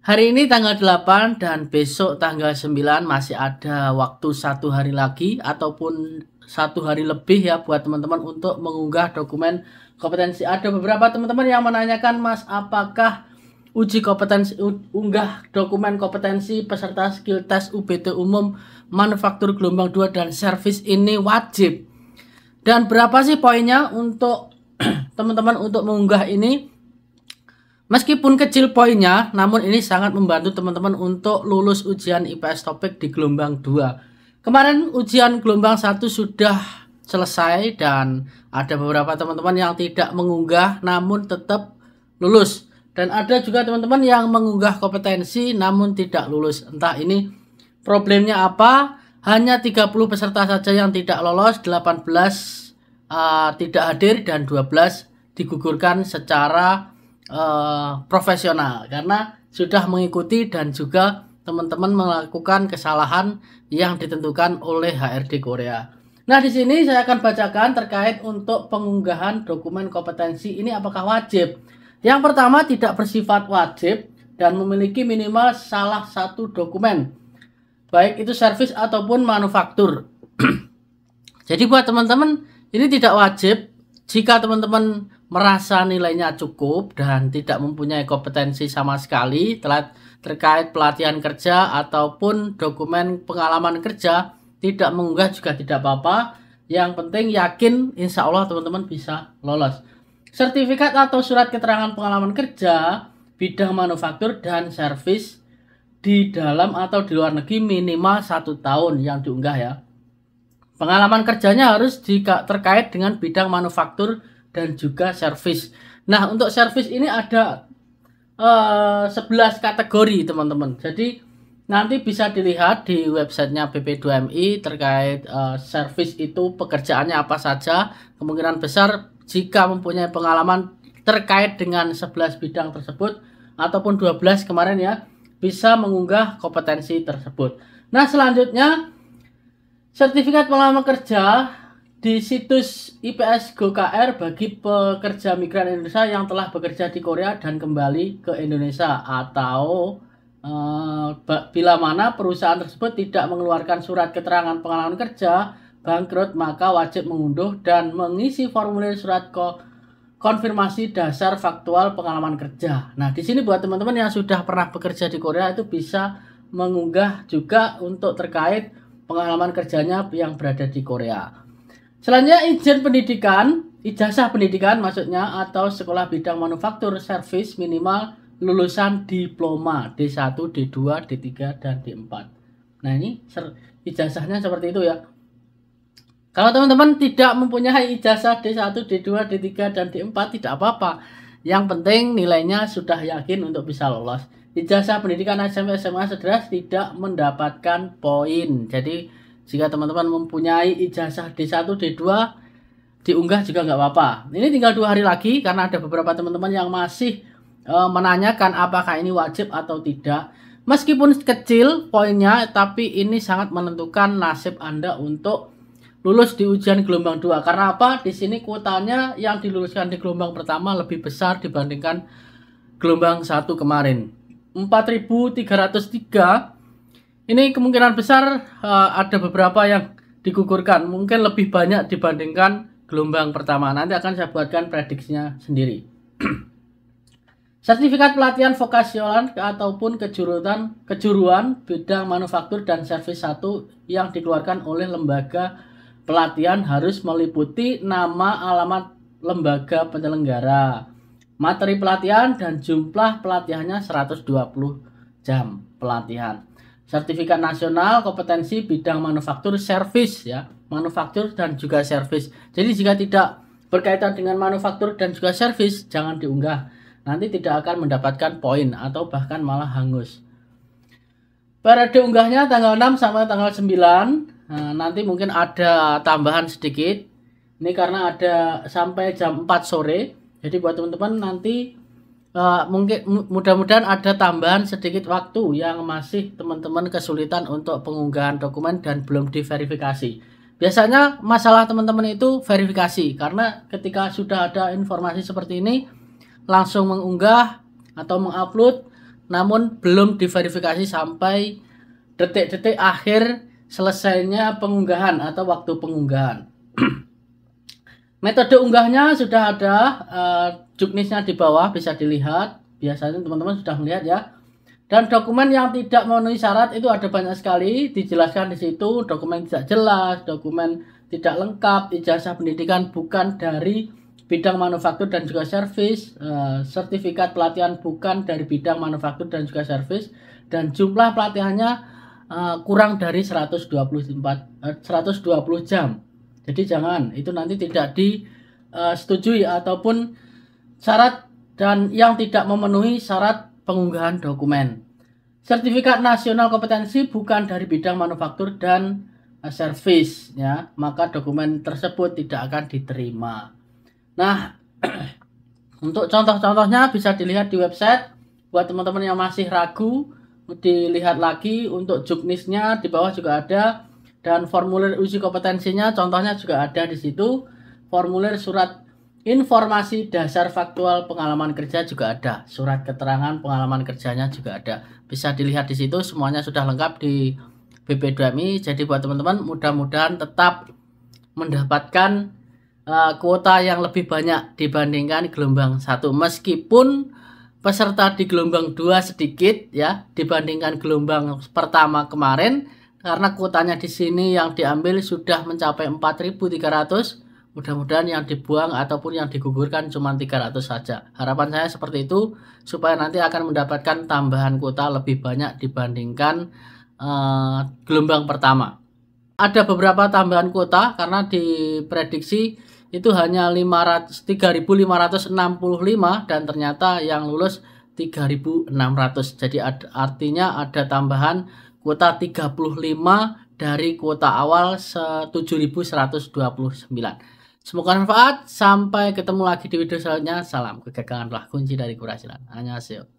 Hari ini tanggal 8 dan besok tanggal 9 masih ada waktu 1 hari lagi ataupun 1 hari lebih ya buat teman-teman untuk mengunggah dokumen kompetensi. Ada beberapa teman-teman yang menanyakan, Mas, apakah uji kompetensi unggah dokumen kompetensi peserta skill test UBT umum manufaktur gelombang 2 dan servis ini wajib? Dan berapa sih poinnya untuk teman-teman untuk mengunggah ini? Meskipun kecil poinnya, namun ini sangat membantu teman-teman untuk lulus ujian IPS topik di gelombang 2. Kemarin ujian gelombang 1 sudah selesai dan ada beberapa teman-teman yang tidak mengunggah namun tetap lulus. Dan ada juga teman-teman yang mengunggah kompetensi namun tidak lulus. Entah ini problemnya apa, hanya 30 peserta saja yang tidak lolos, 18 tidak hadir dan 12 digugurkan secara profesional karena sudah mengikuti dan juga teman-teman melakukan kesalahan yang ditentukan oleh HRD Korea. Nah, di sini saya akan bacakan terkait untuk pengunggahan dokumen kompetensi ini apakah wajib. Yang pertama, tidak bersifat wajib dan memiliki minimal salah satu dokumen, baik itu servis ataupun manufaktur. Jadi buat teman-teman ini tidak wajib. Jika teman-teman merasa nilainya cukup dan tidak mempunyai kompetensi sama sekali terkait pelatihan kerja ataupun dokumen pengalaman kerja, tidak mengunggah juga tidak apa-apa. Yang penting yakin insya Allah teman-teman bisa lolos. Sertifikat atau surat keterangan pengalaman kerja bidang manufaktur dan servis di dalam atau di luar negeri minimal 1 tahun yang diunggah ya. Pengalaman kerjanya harus terkait dengan bidang manufaktur dan juga servis. Nah, untuk servis ini ada 11 kategori teman-teman. Jadi nanti bisa dilihat di websitenya BP2MI terkait servis itu pekerjaannya apa saja. Kemungkinan besar jika mempunyai pengalaman terkait dengan 11 bidang tersebut ataupun 12 kemarin ya, bisa mengunggah kompetensi tersebut. Nah, selanjutnya sertifikat pengalaman kerja di situs IPS GoKR bagi pekerja migran Indonesia yang telah bekerja di Korea dan kembali ke Indonesia, atau bila mana perusahaan tersebut tidak mengeluarkan surat keterangan pengalaman kerja, bangkrut, maka wajib mengunduh dan mengisi formulir surat konfirmasi dasar faktual pengalaman kerja. Nah, di sini buat teman-teman yang sudah pernah bekerja di Korea itu bisa mengunggah juga untuk terkait pengalaman kerjanya yang berada di Korea. Selanjutnya izin pendidikan, ijazah pendidikan maksudnya, atau sekolah bidang manufaktur servis minimal lulusan diploma D1, D2, D3, dan D4. Nah, ini ijazahnya seperti itu ya. Kalau teman-teman tidak mempunyai ijazah D1, D2, D3, dan D4 tidak apa-apa. Yang penting nilainya sudah yakin untuk bisa lolos. Ijazah pendidikan SMP, SMA, sederas tidak mendapatkan poin. Jadi jika teman-teman mempunyai ijazah D1, D2 diunggah juga nggak apa-apa. Ini tinggal 2 hari lagi karena ada beberapa teman-teman yang masih menanyakan apakah ini wajib atau tidak. Meskipun kecil poinnya, tapi ini sangat menentukan nasib Anda untuk lulus di ujian gelombang 2. Karena apa? Di sini kuotanya yang diluluskan di gelombang pertama lebih besar dibandingkan gelombang 1 kemarin. 4.303. Ini kemungkinan besar ada beberapa yang digugurkan, mungkin lebih banyak dibandingkan gelombang pertama. Nanti akan saya buatkan prediksinya sendiri. Sertifikat pelatihan vokasional ataupun kejuruan bidang manufaktur dan servis 1 yang dikeluarkan oleh lembaga pelatihan harus meliputi nama, alamat lembaga penyelenggara, materi pelatihan, dan jumlah pelatihannya 120 jam pelatihan. Sertifikat nasional kompetensi bidang manufaktur servis ya, manufaktur dan juga servis. Jadi jika tidak berkaitan dengan manufaktur dan juga servis jangan diunggah. Nanti tidak akan mendapatkan poin atau bahkan malah hangus. Periode unggahnya tanggal 6 sampai tanggal 9. Nah, nanti mungkin ada tambahan sedikit. Ini karena ada sampai jam 4 sore. Jadi buat teman-teman nanti mungkin mudah-mudahan ada tambahan sedikit waktu yang masih teman-teman kesulitan untuk pengunggahan dokumen dan belum diverifikasi. Biasanya masalah teman-teman itu verifikasi, karena ketika sudah ada informasi seperti ini langsung mengunggah atau mengupload namun belum diverifikasi sampai detik-detik akhir selesainya pengunggahan atau waktu pengunggahan. Metode unggahnya sudah ada, juknisnya di bawah bisa dilihat. Biasanya teman-teman sudah melihat ya. Dan dokumen yang tidak memenuhi syarat itu ada banyak sekali, dijelaskan di situ. Dokumen tidak jelas, dokumen tidak lengkap, ijazah pendidikan bukan dari bidang manufaktur dan juga servis, sertifikat pelatihan bukan dari bidang manufaktur dan juga servis, dan jumlah pelatihannya kurang dari 120 jam. Jadi jangan, itu nanti tidak disetujui ataupun syarat dan yang tidak memenuhi syarat pengunggahan dokumen. Sertifikat nasional kompetensi bukan dari bidang manufaktur dan servis ya, maka dokumen tersebut tidak akan diterima. Nah, untuk contoh-contohnya bisa dilihat di website. Buat teman-teman yang masih ragu, dilihat lagi. Untuk juknisnya di bawah juga ada, dan formulir uji kompetensinya contohnya juga ada di situ. Formulir surat informasi dasar faktual pengalaman kerja juga ada, surat keterangan pengalaman kerjanya juga ada. Bisa dilihat di situ, semuanya sudah lengkap di BP2MI. Jadi buat teman-teman, mudah-mudahan tetap mendapatkan kuota yang lebih banyak dibandingkan gelombang 1, meskipun peserta di gelombang 2 sedikit ya dibandingkan gelombang pertama kemarin, karena kuotanya di sini yang diambil sudah mencapai 4.300. Mudah-mudahan yang dibuang ataupun yang digugurkan cuma 300 saja. Harapan saya seperti itu, supaya nanti akan mendapatkan tambahan kuota lebih banyak dibandingkan gelombang pertama. Ada beberapa tambahan kuota karena diprediksi itu hanya 3.565 dan ternyata yang lulus 3.600. Jadi artinya ada tambahan kuota 35 dari kuota awal 7.129. Semoga bermanfaat. Sampai ketemu lagi di video selanjutnya. Salam kegagalan adalah kunci dari keberhasilan. Annyeonghaseyo.